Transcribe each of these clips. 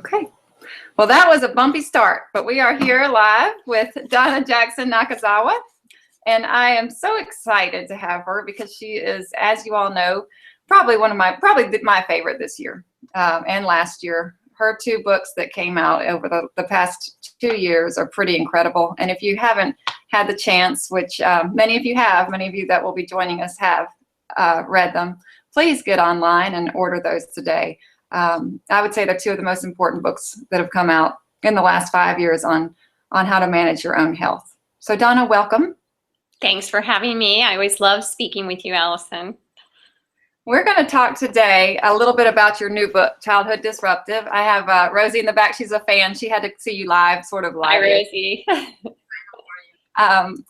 Okay. Well, that was a bumpy start, but we are here live with Donna Jackson Nakazawa, and I am so excited to have her because she is, as you all know, probably my favorite this year and last year. Her two books that came out over the past 2 years are pretty incredible. And if you haven't had the chance, which many of you that will be joining us have read them, please get online and order those today. I would say they're two of the most important books that have come out in the last 5 years on how to manage your own health. So Donna, welcome. Thanks for having me. I always love speaking with you, Allison. We're going to talk today a little bit about your new book, Childhood Disruptive. I have Rosie in the back. She's a fan. She had to see you live, sort of live. Hi, Rosie.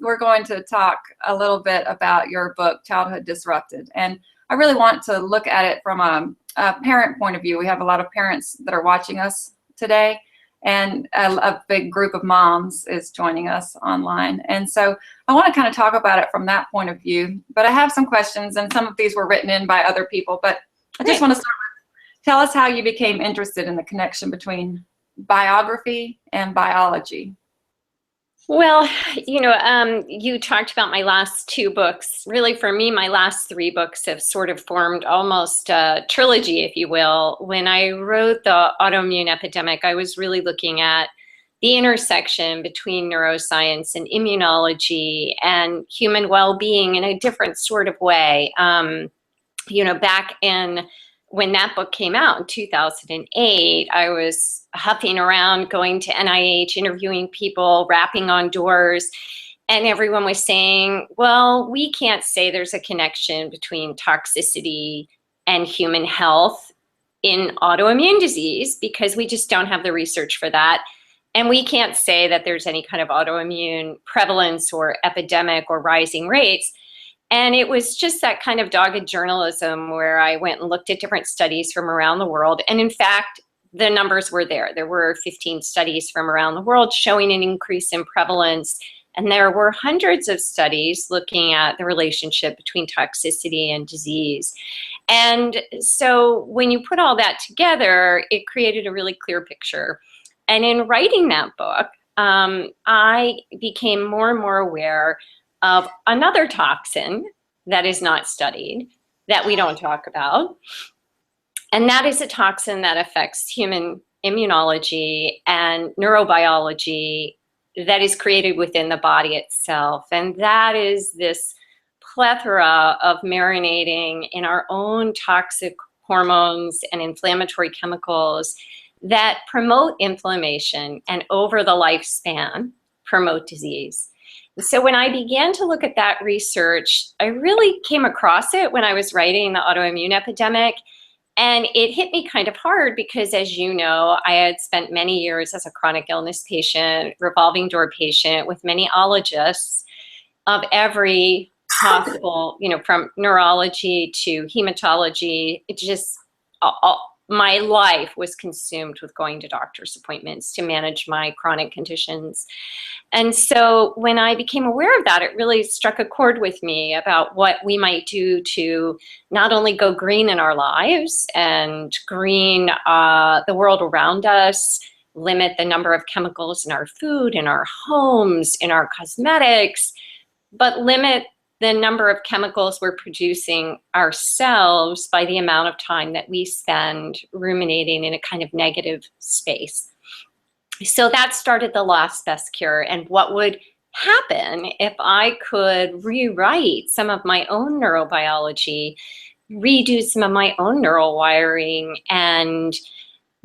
We're going to talk a little bit about your book, Childhood Disrupted. And I really want to look at it from a parent point of view. We have a lot of parents that are watching us today, and a big group of moms is joining us online. And so I want to kind of talk about it from that point of view, but I have some questions, and some of these were written in by other people, but I just want to start with, tell us how you became interested in the connection between biography and biology. Well, you talked about my last two books. Really, for me, my last three books have sort of formed almost a trilogy, if you will. When I wrote the Autoimmune Epidemic, I was really looking at the intersection between neuroscience and immunology and human well-being in a different sort of way. Back in when that book came out in 2008, I was huffing around, going to NIH, interviewing people, rapping on doors, and everyone was saying, well, we can't say there's a connection between toxicity and human health in autoimmune disease because we just don't have the research for that. And we can't say that there's any kind of autoimmune prevalence or epidemic or rising rates. And it was just that kind of dogged journalism where I went and looked at different studies from around the world. And in fact, the numbers were there. There were 15 studies from around the world showing an increase in prevalence. And there were hundreds of studies looking at the relationship between toxicity and disease. And so when you put all that together, it created a really clear picture. And in writing that book, I became more and more aware of another toxin that is not studied, that we don't talk about. And that is a toxin that affects human immunology and neurobiology that is created within the body itself. And that is this plethora of marinating in our own toxic hormones and inflammatory chemicals that promote inflammation and over the lifespan promote disease. So when I began to look at that research, I really came across it when I was writing the Autoimmune Epidemic. And it hit me kind of hard because, as you know, I had spent many years as a chronic illness patient, revolving door patient with many ologists of every possible, from neurology to hematology. It just, my life was consumed with going to doctor's appointments to manage my chronic conditions. And so when I became aware of that, it really struck a chord with me about what we might do to not only go green in our lives and green the world around us, limit the number of chemicals in our food, in our homes, in our cosmetics, but limit the number of chemicals we're producing ourselves by the amount of time that we spend ruminating in a kind of negative space. So that started the Lost Best Cure, and what would happen if I could rewrite some of my own neurobiology, redo some of my own neural wiring, and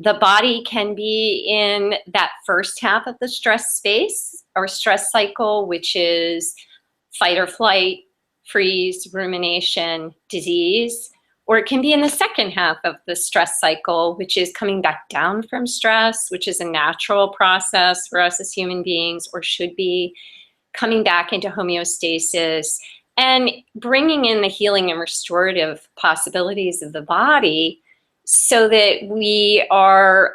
the body can be in that first half of the stress space or stress cycle, which is fight or flight, freeze, rumination, disease, or it can be in the second half of the stress cycle, which is coming back down from stress, which is a natural process for us as human beings, or should be coming back into homeostasis and bringing in the healing and restorative possibilities of the body so that we are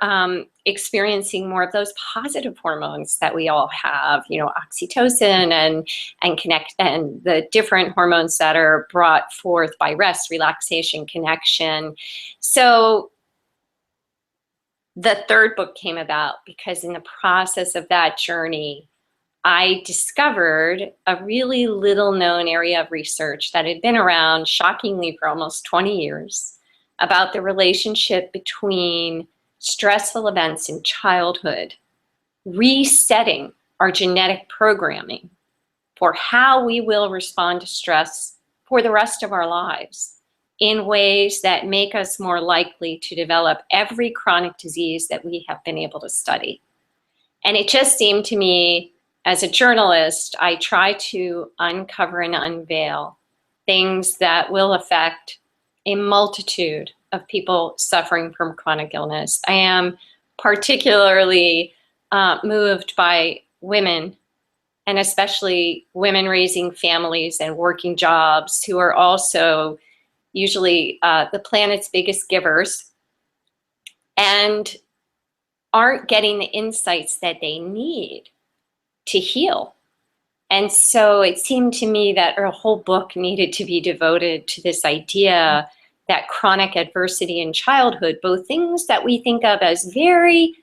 experiencing more of those positive hormones that we all have, oxytocin and the different hormones that are brought forth by rest, relaxation, connection. So The third book came about because in the process of that journey, I discovered a really little known area of research that had been around, shockingly, for almost 20 years about the relationship between stressful events in childhood, resetting our genetic programming for how we will respond to stress for the rest of our lives in ways that make us more likely to develop every chronic disease that we have been able to study. And it just seemed to me, as a journalist, I try to uncover and unveil things that will affect a multitude of people suffering from chronic illness. I am particularly moved by women, and especially women raising families and working jobs, who are also usually the planet's biggest givers and aren't getting the insights that they need to heal. And so it seemed to me that a whole book needed to be devoted to this idea that chronic adversity in childhood, both things that we think of as very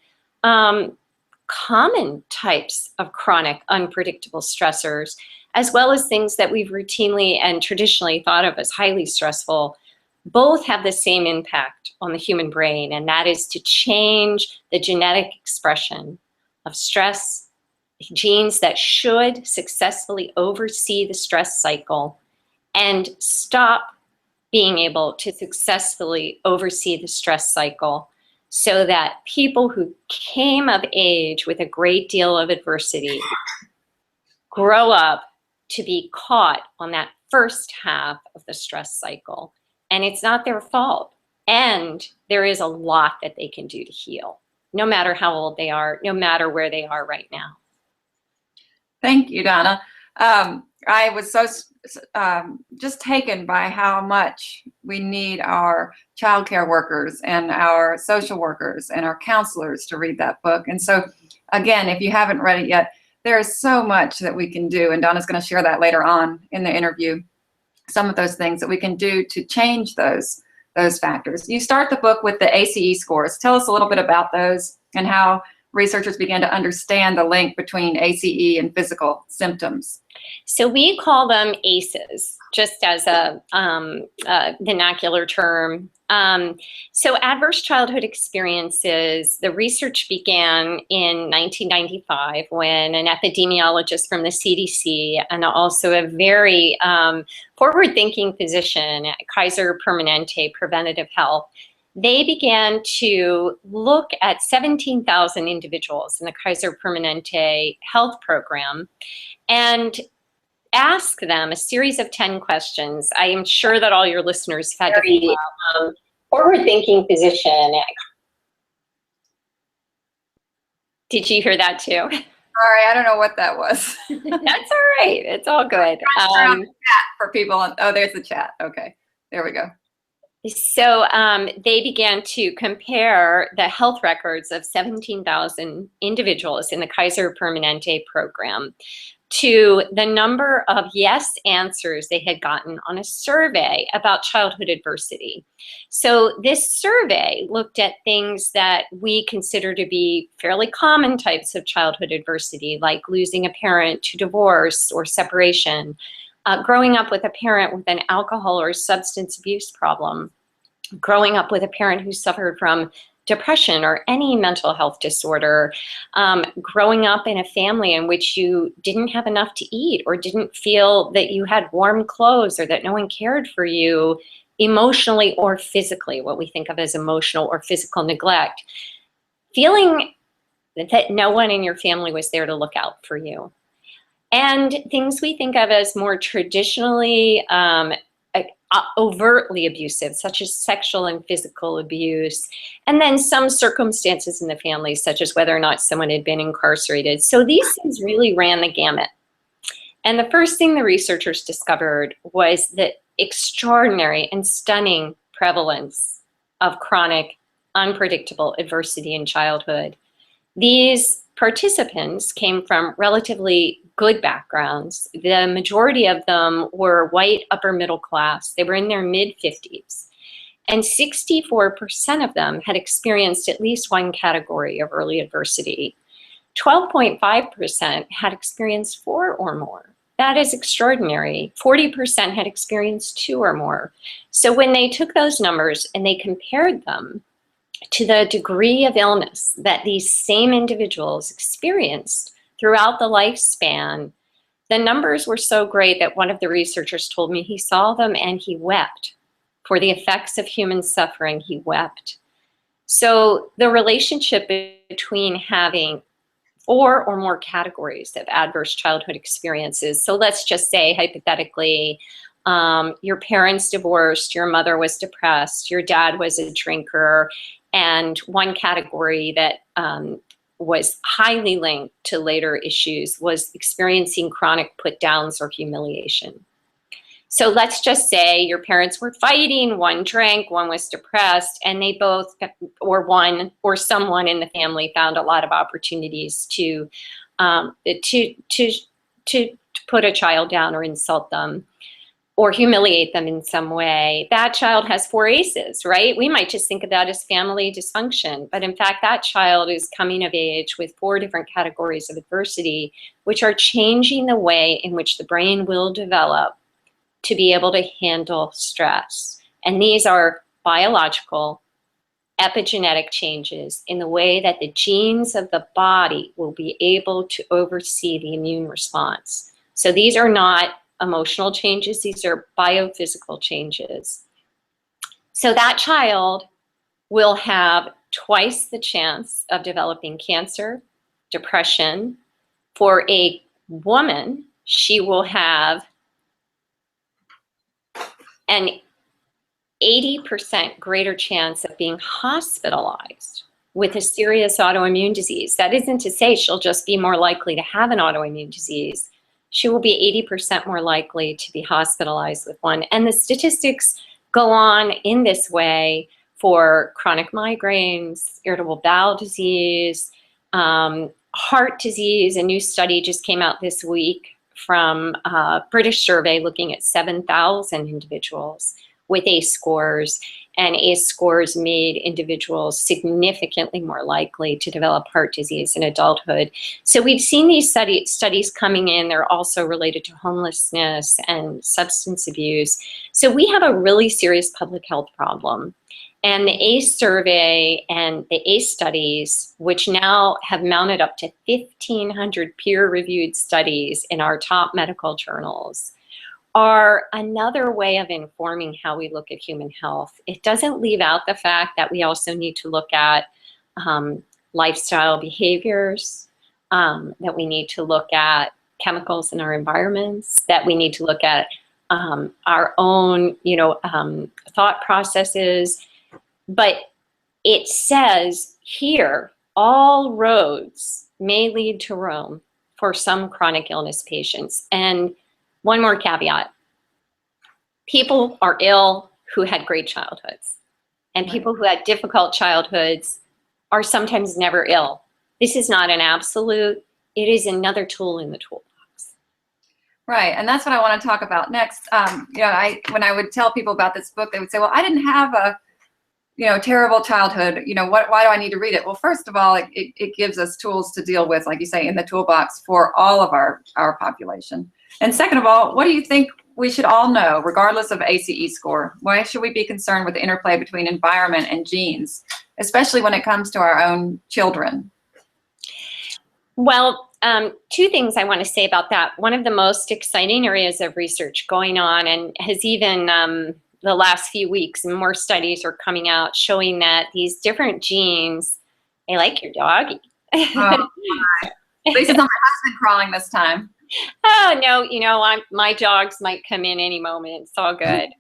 common types of chronic unpredictable stressors, as well as things that we've routinely and traditionally thought of as highly stressful, both have the same impact on the human brain, and that is to change the genetic expression of stress, genes that should successfully oversee the stress cycle and stop being able to successfully oversee the stress cycle, so that people who came of age with a great deal of adversity grow up to be caught on that first half of the stress cycle. And it's not their fault. And there is a lot that they can do to heal, no matter how old they are, no matter where they are right now. Thank you, Donna. I was so just taken by how much we need our childcare workers and our social workers and our counselors to read that book. And so, again, if you haven't read it yet, there is so much that we can do, and Donna's going to share that later on in the interview, some of those things that we can do to change those factors. You start the book with the ACE scores. Tell us a little bit about those and how researchers began to understand the link between ACE and physical symptoms. So we call them ACEs, just as a vernacular term. So adverse childhood experiences, the research began in 1995 when an epidemiologist from the CDC and also a very forward-thinking physician at Kaiser Permanente Preventative Health, they began to look at 17,000 individuals in the Kaiser Permanente health program and ask them a series of 10 questions. I am sure that all your listeners have had to be forward-thinking physician. Did you hear that too? Sorry, I don't know what that was. That's all right. It's all good. The chat for people. Oh, there's the chat. Okay, there we go. So they began to compare the health records of 17,000 individuals in the Kaiser Permanente program to the number of yes answers they had gotten on a survey about childhood adversity. So this survey looked at things that we consider to be fairly common types of childhood adversity, like losing a parent to divorce or separation, growing up with a parent with an alcohol or substance abuse problem, growing up with a parent who suffered from depression or any mental health disorder, growing up in a family in which you didn't have enough to eat or didn't feel that you had warm clothes or that no one cared for you emotionally or physically, what we think of as emotional or physical neglect, feeling that no one in your family was there to look out for you. And things we think of as more traditionally overtly abusive, such as sexual and physical abuse, and then some circumstances in the family, such as whether or not someone had been incarcerated. So these things really ran the gamut. And the first thing the researchers discovered was the extraordinary and stunning prevalence of chronic, unpredictable adversity in childhood. These participants came from relatively good backgrounds. The majority of them were white upper middle class. They were in their mid-50s. And 64% of them had experienced at least one category of early adversity. 12.5% had experienced 4 or more. That is extraordinary. 40% had experienced 2 or more. So when they took those numbers and they compared them to the degree of illness that these same individuals experienced throughout the lifespan, the numbers were so great that one of the researchers told me he saw them and he wept. For the effects of human suffering, he wept. So the relationship between having 4 or more categories of adverse childhood experiences. So let's just say, hypothetically, your parents divorced, your mother was depressed, your dad was a drinker, and one category that was highly linked to later issues was experiencing chronic put-downs or humiliation. So let's just say your parents were fighting, one drank, one was depressed, and they both, or one or someone in the family found a lot of opportunities to put a child down or insult them or humiliate them in some way. That child has 4 ACEs, right? We might just think of that as family dysfunction, but in fact, that child is coming of age with 4 different categories of adversity, which are changing the way in which the brain will develop to be able to handle stress. And these are biological, epigenetic changes in the way that the genes of the body will be able to oversee the immune response. So these are not emotional changes, these are biophysical changes. So that child will have twice the chance of developing cancer, depression. For a woman, she will have an 80% greater chance of being hospitalized with a serious autoimmune disease. That isn't to say she'll just be more likely to have an autoimmune disease. She will be 80% more likely to be hospitalized with one. And the statistics go on in this way for chronic migraines, irritable bowel disease, heart disease. A new study just came out this week from a British survey looking at 7,000 individuals with ACE scores, and ACE scores made individuals significantly more likely to develop heart disease in adulthood. So we've seen these studies coming in. They're also related to homelessness and substance abuse. So we have a really serious public health problem. And the ACE survey and the ACE studies, which now have mounted up to 1,500 peer-reviewed studies in our top medical journals, are another way of informing how we look at human health. It doesn't leave out the fact that we also need to look at lifestyle behaviors, that we need to look at chemicals in our environments, that we need to look at our own, thought processes. But it says here, all roads may lead to Rome for some chronic illness patients. And one more caveat. People are ill who had great childhoods. And people who had difficult childhoods are sometimes never ill. This is not an absolute. It is another tool in the toolbox. Right, and that's what I want to talk about next. When I would tell people about this book, they would say, well, I didn't have a terrible childhood. Why do I need to read it? Well, first of all, it gives us tools to deal with, like you say, in the toolbox for all of our population. And second of all, what do you think we should all know, regardless of ACE score? Why should we be concerned with the interplay between environment and genes, especially when it comes to our own children? Well, 2 things I want to say about that. One of the most exciting areas of research going on, and has even the last few weeks, more studies are coming out showing that these different genes, they like your doggy. Oh, at least it's not my husband crawling this time. Oh, no, my dogs might come in any moment. It's all good.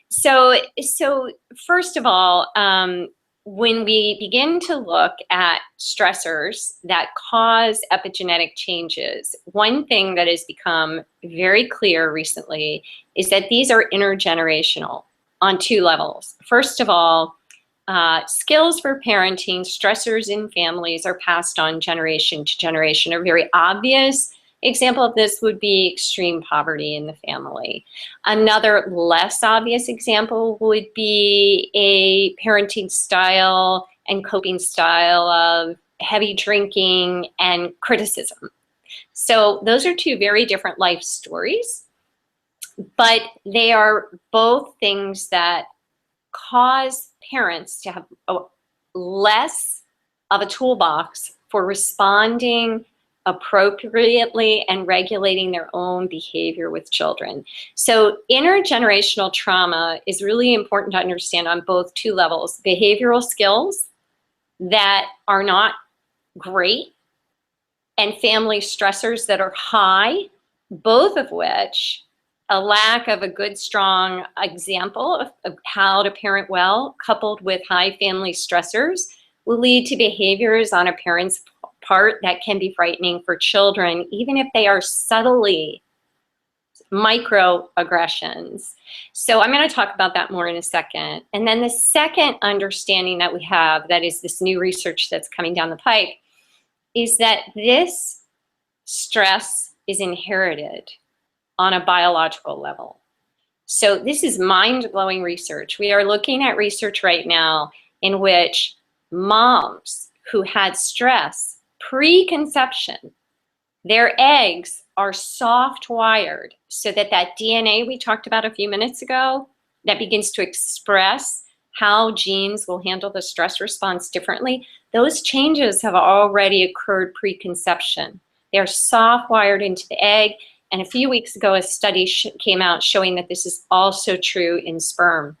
So first of all, when we begin to look at stressors that cause epigenetic changes, one thing that has become very clear recently is that these are intergenerational on 2 levels. First of all, skills for parenting, stressors in families are passed on generation to generation, are very obvious example of this would be extreme poverty in the family. Another less obvious example would be a parenting style and coping style of heavy drinking and criticism. So those are two very different life stories, but they are both things that cause parents to have less of a toolbox for responding appropriately and regulating their own behavior with children. So intergenerational trauma is really important to understand on both two levels: behavioral skills that are not great and family stressors that are high, both of which a lack of a good, strong example of how to parent well, coupled with high family stressors, will lead to behaviors on a parent's part that can be frightening for children, even if they are subtly microaggressions. So I'm going to talk about that more in a second. And then the second understanding that we have, that is this new research that's coming down the pike, is that this stress is inherited on a biological level. So this is mind-blowing research. We are looking at research right now in which moms who had stress pre-conception, their eggs are soft-wired so that that DNA we talked about a few minutes ago that begins to express how genes will handle the stress response differently, those changes have already occurred pre-conception. They're soft-wired into the egg. And a few weeks ago, a study came out showing that this is also true in sperm.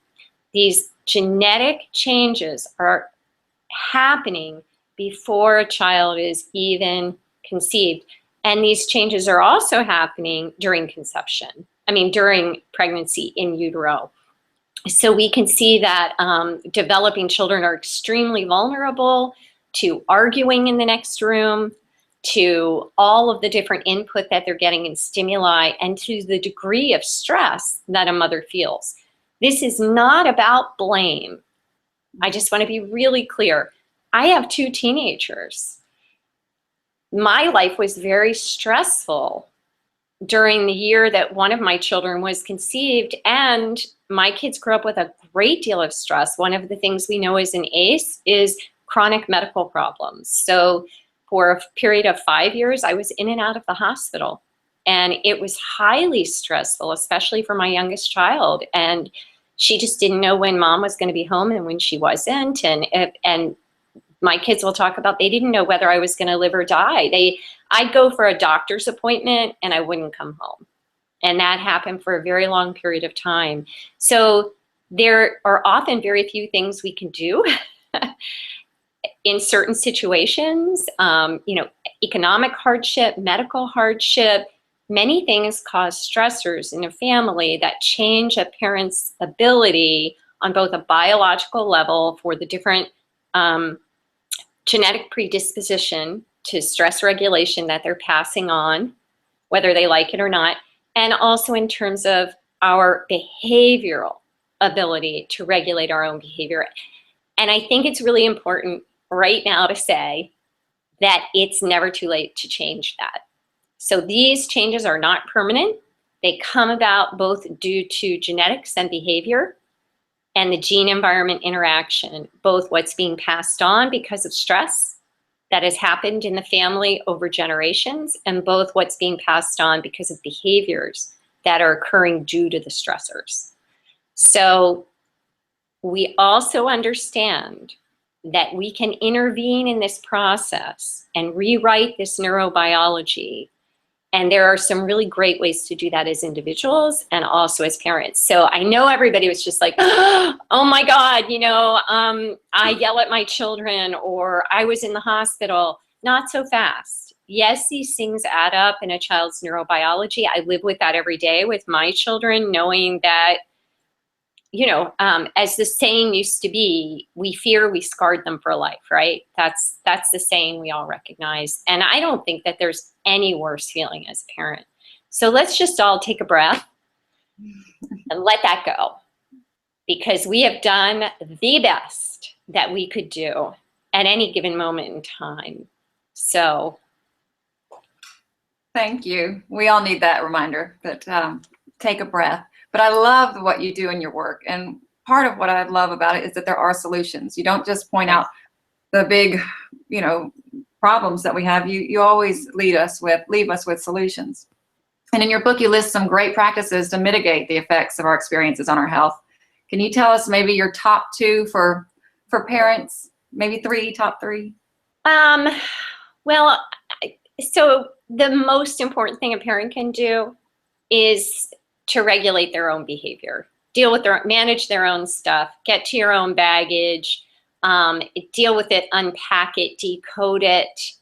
These genetic changes are happening before a child is even conceived. And these changes are also happening during conception. During pregnancy in utero. So we can see that developing children are extremely vulnerable to arguing in the next room, to all of the different input that they're getting in stimuli, and to the degree of stress that a mother feels. This is not about blame. I just want to be really clear. I have 2 teenagers. My life was very stressful during the year that one of my children was conceived, and my kids grew up with a great deal of stress. One of the things we know as an ACE is chronic medical problems. So for a period of 5 years, I was in and out of the hospital, and it was highly stressful, especially for my youngest child. And she just didn't know when mom was going to be home and when she wasn't. And my kids will talk about, they didn't know whether I was going to live or die. I'd go for a doctor's appointment and I wouldn't come home. And that happened for a very long period of time. So there are often very few things we can do in certain situations, economic hardship, medical hardship. Many things cause stressors in a family that change a parent's ability on both a biological level for the different genetic predisposition to stress regulation that they're passing on, whether they like it or not, and also in terms of our behavioral ability to regulate our own behavior. And I think it's really important right now to say that it's never too late to change that. So these changes are not permanent. They come about both due to genetics and behavior and the gene-environment interaction, both what's being passed on because of stress that has happened in the family over generations, and both what's being passed on because of behaviors that are occurring due to the stressors. So we also understand that we can intervene in this process and rewrite this neurobiology. And there are some really great ways to do that as individuals and also as parents. So I know everybody was just like, oh my God, I yell at my children, or I was in the hospital. Not so fast. Yes, these things add up in a child's neurobiology. I live with that every day with my children, knowing that, as the saying used to be, we fear we scarred them for life, right? That's the saying we all recognize. And I don't think that there's any worse feeling as a parent. So let's just all take a breath and let that go, because we have done the best that we could do at any given moment in time. So Thank you. We all need that reminder that take a breath. But I love what you do in your work. And part of what I love about it is that there are solutions. You don't just point out the big, problems that we have. You always leave us with solutions. And in your book, you list some great practices to mitigate the effects of our experiences on our health. Can you tell us maybe your top 2 for parents? Maybe top 3? Well, so the most important thing a parent can do is to regulate their own behavior, manage their own stuff, get to your own baggage, deal with it, unpack it, decode it,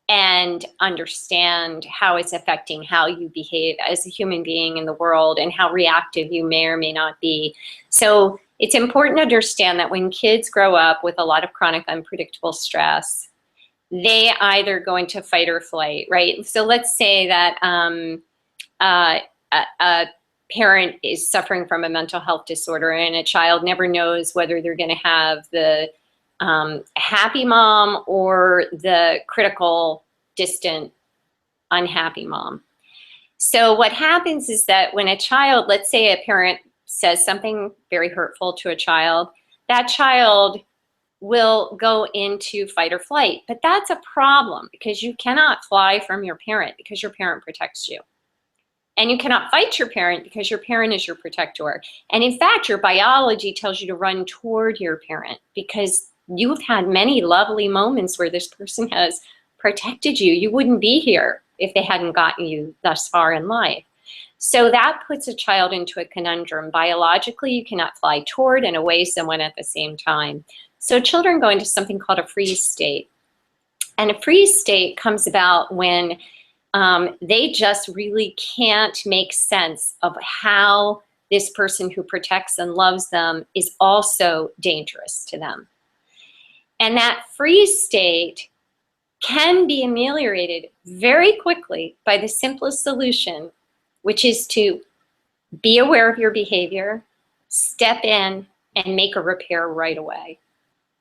and understand how it's affecting how you behave as a human being in the world and how reactive you may or may not be. So it's important to understand that when kids grow up with a lot of chronic unpredictable stress, they either go into fight or flight, right? So let's say that a parent is suffering from a mental health disorder and a child never knows whether they're going to have the happy mom or the critical, distant, unhappy mom. So what happens is that when a child, let's say a parent says something very hurtful to a child, that child will go into fight or flight. But that's a problem because you cannot fly from your parent because your parent protects you. And you cannot fight your parent because your parent is your protector. And in fact, your biology tells you to run toward your parent because you've had many lovely moments where this person has protected you. You wouldn't be here if they hadn't gotten you thus far in life. So that puts a child into a conundrum. Biologically, you cannot fly toward and away someone at the same time. So children go into something called a freeze state. And a freeze state comes about when they just really can't make sense of how this person who protects and loves them is also dangerous to them. And that freeze state can be ameliorated very quickly by the simplest solution, which is to be aware of your behavior, step in, and make a repair right away.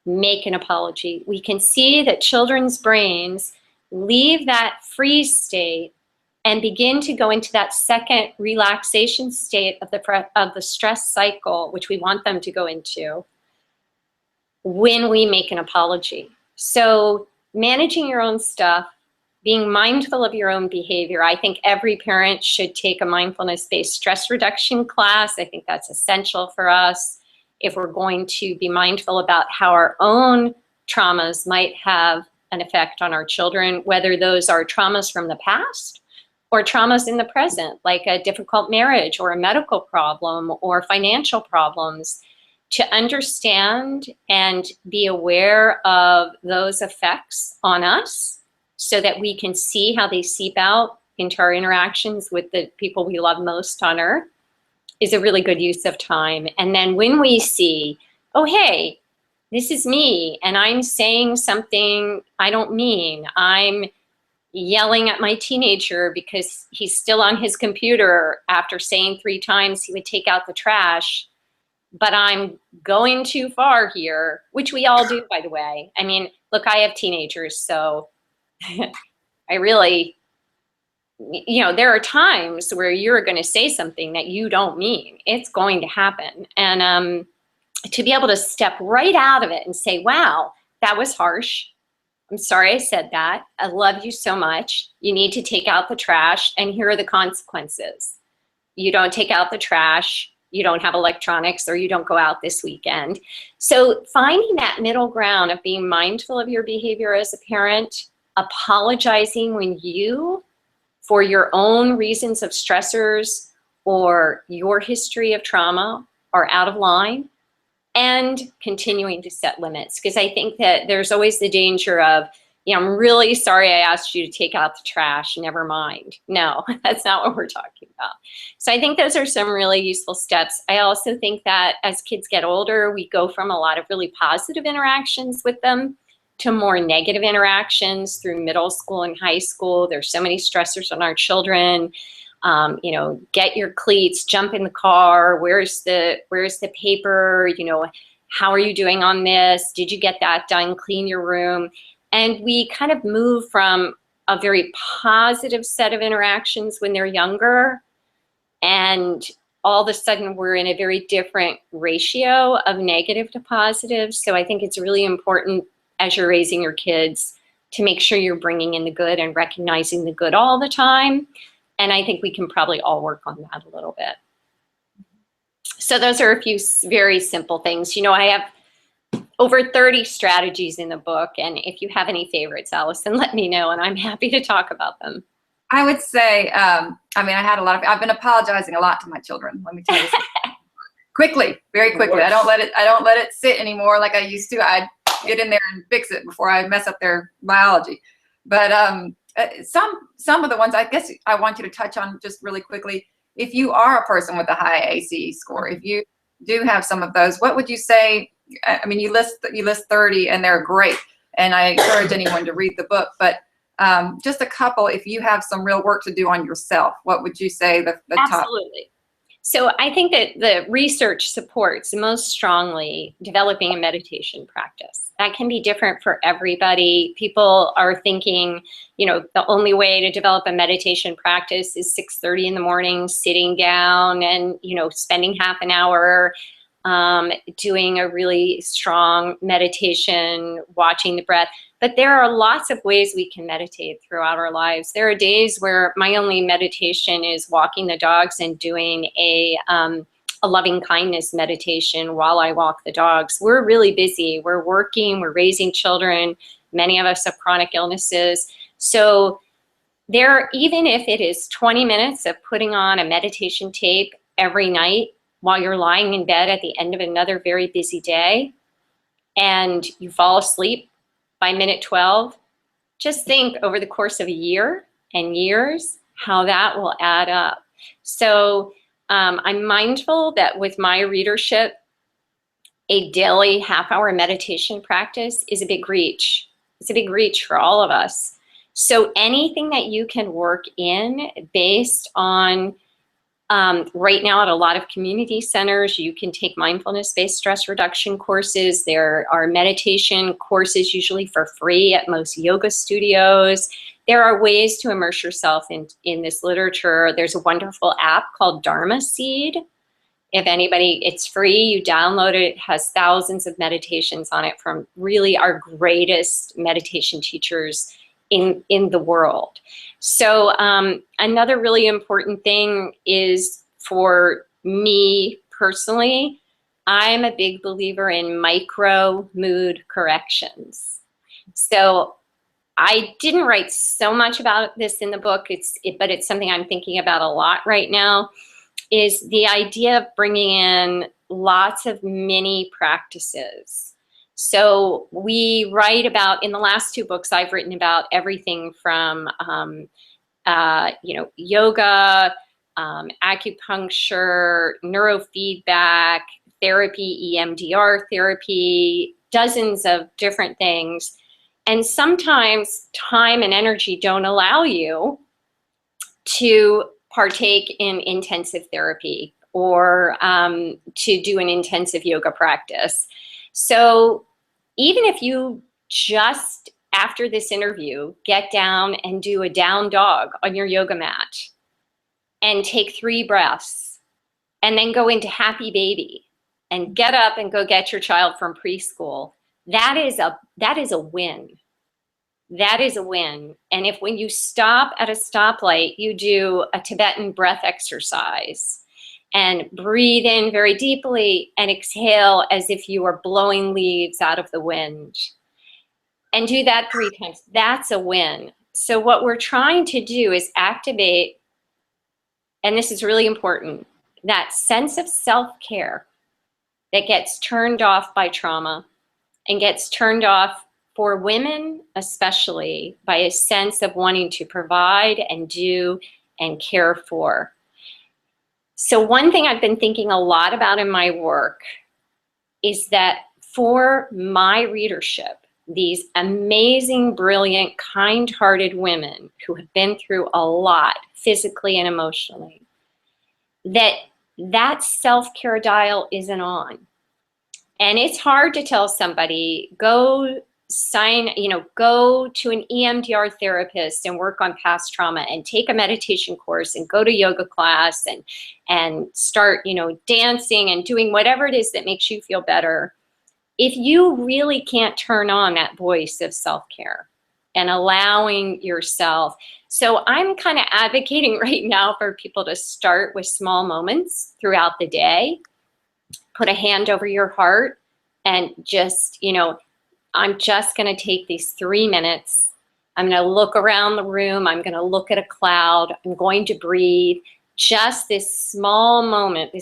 Make an apology. We can see that children's brains leave that freeze state and begin to go into that second relaxation state of the stress cycle, which we want them to go into, when we make an apology. So managing your own stuff, being mindful of your own behavior. I think every parent should take a mindfulness-based stress reduction class. I think that's essential for us if we're going to be mindful about how our own traumas might have an effect on our children, whether those are traumas from the past or traumas in the present, like a difficult marriage or a medical problem or financial problems. To understand and be aware of those effects on us so that we can see how they seep out into our interactions with the people we love most on earth is a really good use of time. And then when we see, oh, hey, this is me and I'm saying something I don't mean. I'm yelling at my teenager because he's still on his computer after saying 3 times he would take out the trash. But I'm going too far here, which we all do, by the way. I mean, look, I have teenagers, so I really, there are times where you're going to say something that you don't mean. It's going to happen. And to be able to step right out of it and say, wow, that was harsh. I'm sorry I said that. I love you so much. You need to take out the trash, and here are the consequences. You don't take out the trash, you don't have electronics, or you don't go out this weekend. So finding that middle ground of being mindful of your behavior as a parent, apologizing when you, for your own reasons of stressors or your history of trauma, are out of line, and continuing to set limits. Because I think that there's always the danger of, I'm really sorry I asked you to take out the trash, never mind. No, that's not what we're talking about. So I think those are some really useful steps. I also think that as kids get older, we go from a lot of really positive interactions with them to more negative interactions through middle school and high school. There's so many stressors on our children. Get your cleats, jump in the car, where's the paper, how are you doing on this? Did you get that done? Clean your room. And we kind of move from a very positive set of interactions when they're younger, and all of a sudden we're in a very different ratio of negative to positive. So I think it's really important as you're raising your kids to make sure you're bringing in the good and recognizing the good all the time. And I think we can probably all work on that a little bit. So those are a few very simple things. You know, I have over 30 strategies in the book, and if you have any favorites, Allison, let me know, and I'm happy to talk about them. I would say, I mean, I've been apologizing a lot to my children. Let me tell you something. Quickly, very quickly. I don't let it sit anymore like I used to. I get in there and fix it before I mess up their biology. But some of the ones I guess I want you to touch on just really quickly. If you are a person with a high ACE score, if you do have some of those, what would you say? I mean, you list 30 and they're great, and I encourage anyone to read the book, but just a couple, if you have some real work to do on yourself, what would you say the top? Absolutely. So I think that the research supports most strongly developing a meditation practice. That can be different for everybody. People are thinking, you know, the only way to develop a meditation practice is 6:30 in the morning, sitting down and, you know, spending half an hour doing a really strong meditation, watching the breath. But there are lots of ways we can meditate throughout our lives. There are days where my only meditation is walking the dogs and doing a loving kindness meditation while I walk the dogs. We're really busy. We're working, we're raising children. Many of us have chronic illnesses. So there, even if it is 20 minutes of putting on a meditation tape every night while you're lying in bed at the end of another very busy day, and you fall asleep by minute 12, just think over the course of a year and years how that will add up. So I'm mindful that with my readership, a daily half-hour meditation practice is a big reach. It's a big reach for all of us. So anything that you can work in based on, right now at a lot of community centers, you can take mindfulness-based stress reduction courses. There are meditation courses usually for free at most yoga studios. There are ways to immerse yourself in this literature. There's a wonderful app called Dharma Seed. If anybody, it's free, you download it. It has thousands of meditations on it from really our greatest meditation teachers in the world. So another really important thing is, for me personally, I'm a big believer in micro mood corrections. So I didn't write so much about this in the book, but it's something I'm thinking about a lot right now, is the idea of bringing in lots of mini practices. So we write about, in the last two books, I've written about everything from, you know, yoga, acupuncture, neurofeedback, therapy, EMDR therapy, dozens of different things. And sometimes time and energy don't allow you to partake in intensive therapy or to do an intensive yoga practice. So even if you just, after this interview, get down and do a down dog on your yoga mat and take 3 breaths and then go into happy baby and get up and go get your child from preschool, that is a win. That is a win. And if when you stop at a stoplight, you do a Tibetan breath exercise and breathe in very deeply and exhale as if you are blowing leaves out of the wind, and do that 3 times, that's a win. So what we're trying to do is activate, and this is really important, that sense of self-care that gets turned off by trauma and gets turned off for women, especially, by a sense of wanting to provide and do and care for. So one thing I've been thinking a lot about in my work is that for my readership, these amazing, brilliant, kind-hearted women who have been through a lot physically and emotionally, that self-care dial isn't on. And it's hard to tell somebody, go go to an EMDR therapist and work on past trauma and take a meditation course and go to yoga class and start, dancing and doing whatever it is that makes you feel better. If you really can't turn on that voice of self-care and allowing yourself. So I'm kind of advocating right now for people to start with small moments throughout the day. Put a hand over your heart and just, I'm just going to take these 3 minutes. I'm going to look around the room. I'm going to look at a cloud. I'm going to breathe. Just this small moment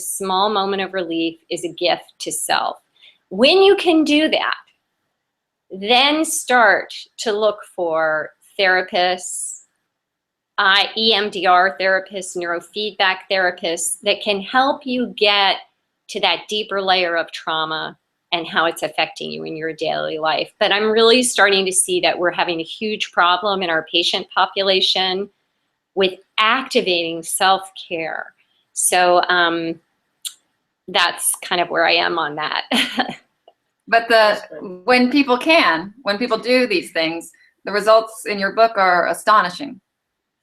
of relief is a gift to self. When you can do that, then start to look for therapists, EMDR therapists, neurofeedback therapists that can help you get to that deeper layer of trauma and how it's affecting you in your daily life. But I'm really starting to see that we're having a huge problem in our patient population with activating self-care. So that's kind of where I am on that. But when people do these things, the results in your book are astonishing.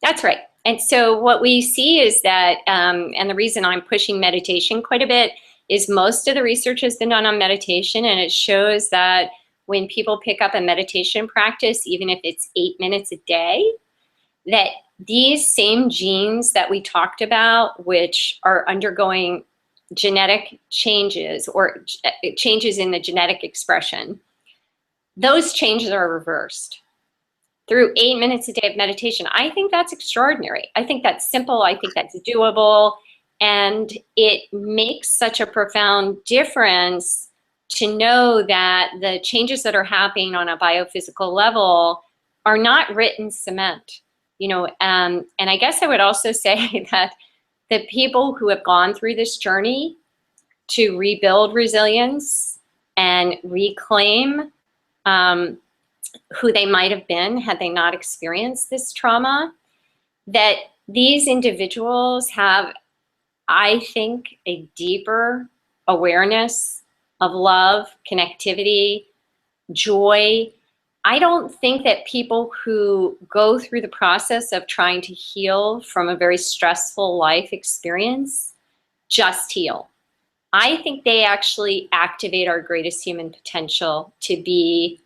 That's right. And so what we see is that, and the reason I'm pushing meditation quite a bit is most of the research has been done on meditation, and it shows that when people pick up a meditation practice, even if it's 8 minutes a day, that these same genes that we talked about, which are undergoing genetic changes or changes in the genetic expression, those changes are reversed through 8 minutes a day of meditation. I think that's extraordinary. I think that's simple. I think that's doable. And it makes such a profound difference to know that the changes that are happening on a biophysical level are not written cement. And I guess I would also say that the people who have gone through this journey to rebuild resilience and reclaim who they might have been had they not experienced this trauma, that these individuals have, I think, a deeper awareness of love, connectivity, joy. I don't think that people who go through the process of trying to heal from a very stressful life experience just heal. I think they actually activate our greatest human potential to be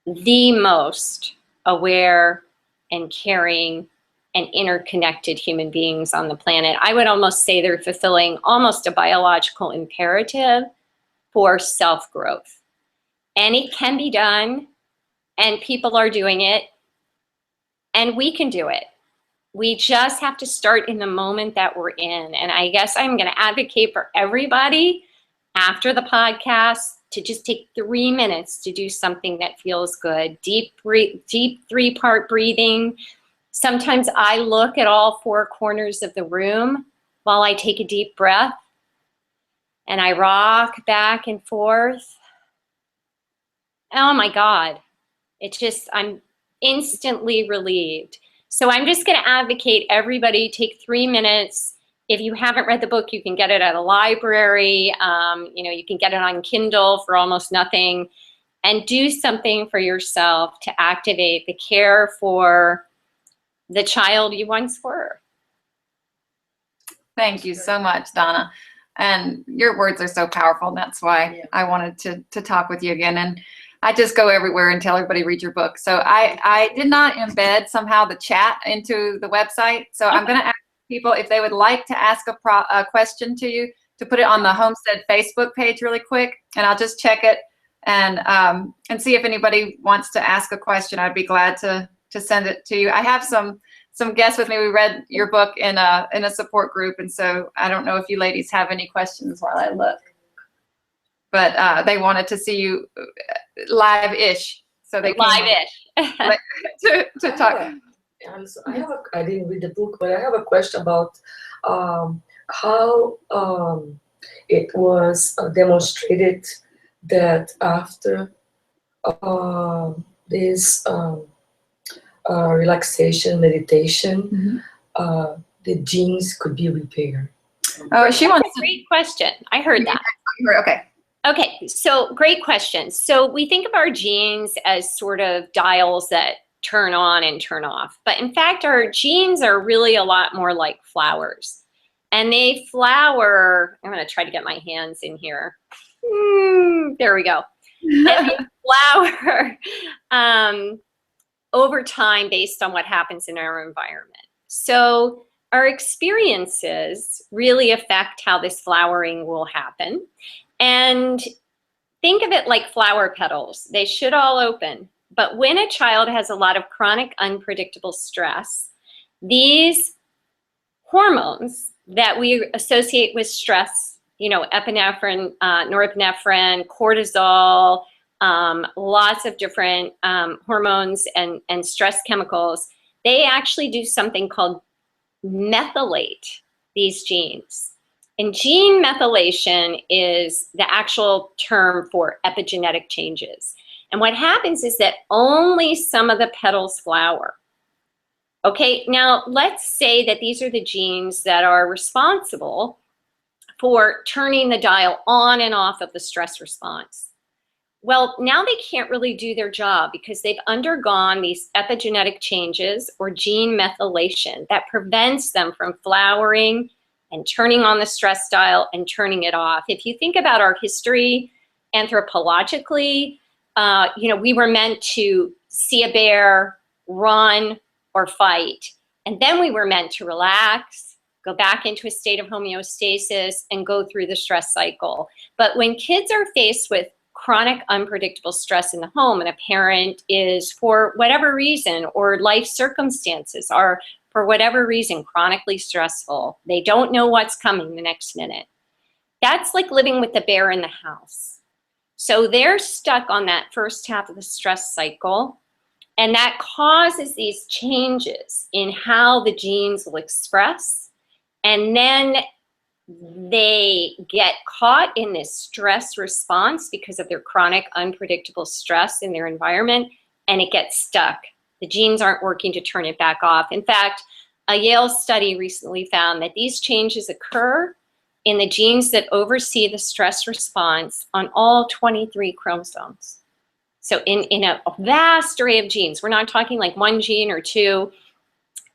the most aware and caring and interconnected human beings on the planet. I would almost say they're fulfilling almost a biological imperative for self-growth. And it can be done, and people are doing it, and we can do it. We just have to start in the moment that we're in. And I guess I'm going to advocate for everybody after the podcast to just take 3 minutes to do something that feels good. Deep 3-part breathing. Sometimes I look at all 4 corners of the room while I take a deep breath, and I rock back and forth. Oh my God. I'm instantly relieved. So I'm just going to advocate everybody take 3 minutes. If you haven't read the book, you can get it at a library. You can get it on Kindle for almost nothing, and do something for yourself to activate the care for the child you once were. Thank you so much, Donna. And your words are so powerful. And that's why I wanted to talk with you again. And I just go everywhere and tell everybody read your book. So I did not embed somehow the chat into the website. So I'm going to ask people if they would like to ask a question to you, to put it on the Homestead Facebook page really quick, and I'll just check it and see if anybody wants to ask a question. I'd be glad to send it to you. I have some guests with me. We read your book in a support group, and so I don't know if you ladies have any questions while I look. But they wanted to see you live-ish, so they live-ish to talk. I didn't read the book, but I have a question about how it was demonstrated that after this relaxation meditation, the genes could be repaired. Oh, she wants a great question. I heard that. Okay. Okay, so great question. So we think of our genes as sort of dials that turn on and turn off. But in fact, our genes are really a lot more like flowers. And they flower, I'm going to try to get my hands in here. There we go. And they flower over time based on what happens in our environment. So our experiences really affect how this flowering will happen. And think of it like flower petals. They should all open. But when a child has a lot of chronic unpredictable stress, these hormones that we associate with stress, you know, epinephrine, norepinephrine, cortisol, lots of different hormones and stress chemicals, they actually do something called methylate these genes. And gene methylation is the actual term for epigenetic changes. And what happens is that only some of the petals flower. Okay, now let's say that these are the genes that are responsible for turning the dial on and off of the stress response. Well, now they can't really do their job because they've undergone these epigenetic changes or gene methylation that prevents them from flowering and turning on the stress dial and turning it off. If you think about our history anthropologically, you know, we were meant to see a bear, run, or fight. And then we were meant to relax, go back into a state of homeostasis, and go through the stress cycle. But when kids are faced with chronic unpredictable stress in the home, and a parent is, for whatever reason, or life circumstances are, for whatever reason, chronically stressful, they don't know what's coming the next minute. That's like living with the bear in the house. So they're stuck on that first half of the stress cycle, and that causes these changes in how the genes will express, and then they get caught in this stress response because of their chronic unpredictable stress in their environment, and it gets stuck. The genes aren't working to turn it back off. In fact, a Yale study recently found that these changes occur in the genes that oversee the stress response on all 23 chromosomes. So in a vast array of genes, we're not talking like one gene or two,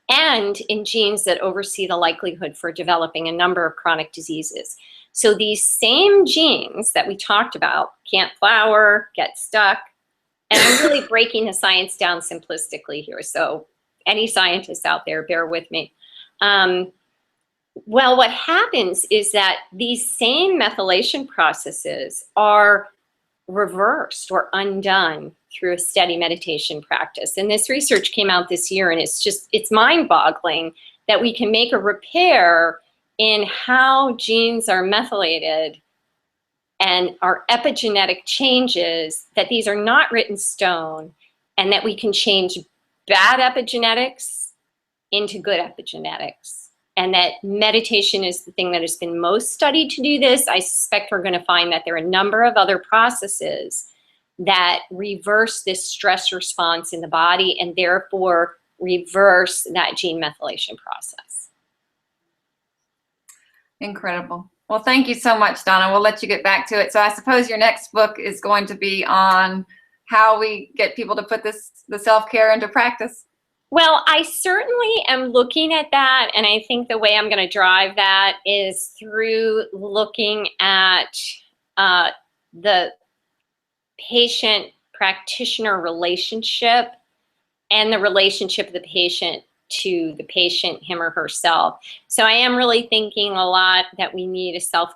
and in genes that oversee the likelihood for developing a number of chronic diseases. So these same genes that we talked about can't flower, get stuck, and I'm really breaking the science down simplistically here. So any scientists out there, bear with me. Well, what happens is that these same methylation processes are reversed or undone through a steady meditation practice. And this research came out this year, and it's mind-boggling that we can make a repair in how genes are methylated and our epigenetic changes, that these are not written in stone, and that we can change bad epigenetics into good epigenetics. And that meditation is the thing that has been most studied to do this. I suspect we're going to find that there are a number of other processes that reverse this stress response in the body and therefore reverse that gene methylation process. Incredible. Well, thank you so much, Donna. We'll let you get back to it. So I suppose your next book is going to be on how we get people to put the self-care into practice. Well, I certainly am looking at that, and I think the way I'm going to drive that is through looking at the patient-practitioner relationship and the relationship of the patient to the patient, him or herself. So I am really thinking a lot that we need a self-care